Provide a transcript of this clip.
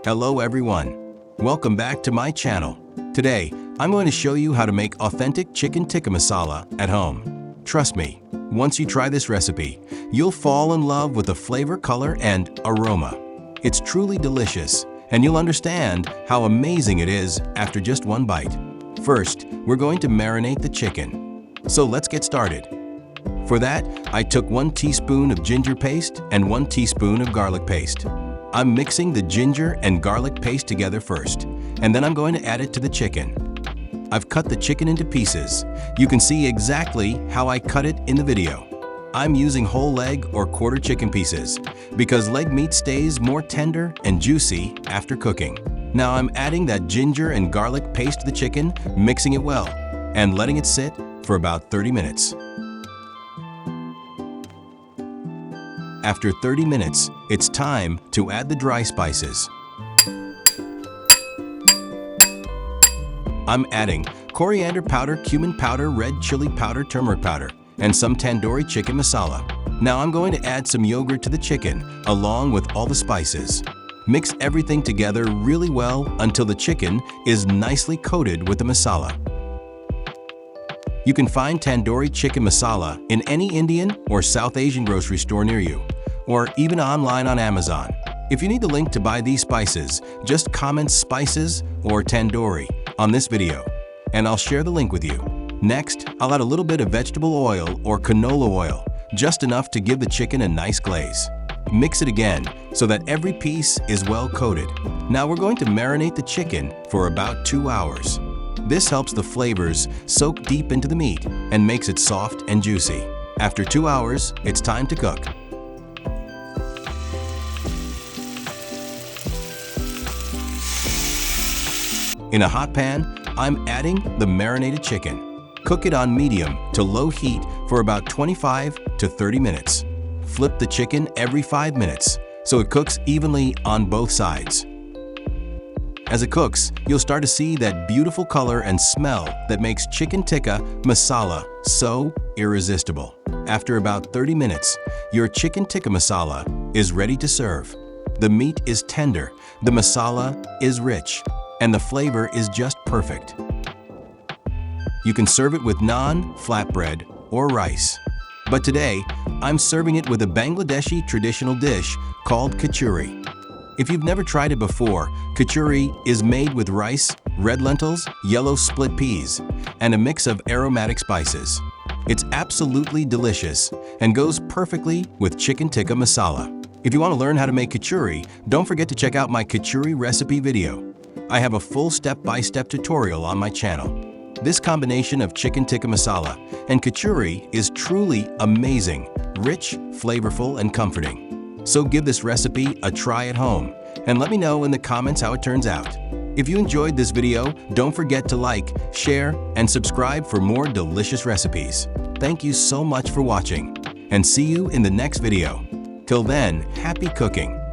Hello everyone. Welcome back to my channel. Today, I'm going to show you how to make authentic chicken tikka masala at home. Trust me, once you try this recipe, you'll fall in love with the flavor, color, and aroma. It's truly delicious, and you'll understand how amazing it is after just one bite. First, we're going to marinate the chicken. So let's get started. For that, I took 1 teaspoon of ginger paste and 1 teaspoon of garlic paste. I'm mixing the ginger and garlic paste together first, and then I'm going to add it to the chicken. I've cut the chicken into pieces. You can see exactly how I cut it in the video. I'm using whole leg or quarter chicken pieces because leg meat stays more tender and juicy after cooking. Now I'm adding that ginger and garlic paste to the chicken, mixing it well, and letting it sit for about 30 minutes. After 30 minutes, it's time to add the dry spices. I'm adding coriander powder, cumin powder, red chili powder, turmeric powder, and some tandoori chicken masala. Now I'm going to add some yogurt to the chicken, along with all the spices. Mix everything together really well until the chicken is nicely coated with the masala. You can find tandoori chicken masala in any Indian or South Asian grocery store near you, or even online on Amazon. If you need the link to buy these spices, just comment spices or tandoori on this video, and I'll share the link with you. Next, I'll add a little bit of vegetable oil or canola oil, just enough to give the chicken a nice glaze. Mix it again so that every piece is well coated. Now we're going to marinate the chicken for about 2 hours. This helps the flavors soak deep into the meat and makes it soft and juicy. After 2 hours, it's time to cook. In a hot pan, I'm adding the marinated chicken. Cook it on medium to low heat for about 25 to 30 minutes. Flip the chicken every 5 minutes so it cooks evenly on both sides. As it cooks, you'll start to see that beautiful color and smell that makes chicken tikka masala so irresistible. After about 30 minutes, your chicken tikka masala is ready to serve. The meat is tender, the masala is rich, and the flavor is just perfect. You can serve it with naan, flatbread, or rice. But today, I'm serving it with a Bangladeshi traditional dish called kachuri. If you've never tried it before, kachuri is made with rice, red lentils, yellow split peas, and a mix of aromatic spices. It's absolutely delicious and goes perfectly with chicken tikka masala. If you want to learn how to make kachuri, don't forget to check out my kachuri recipe video. I have a full step-by-step tutorial on my channel. This combination of chicken tikka masala and kachuri is truly amazing, rich, flavorful, and comforting. So give this recipe a try at home and let me know in the comments how it turns out. If you enjoyed this video, don't forget to like, share, and subscribe for more delicious recipes. Thank you so much for watching, and see you in the next video. Till then, happy cooking!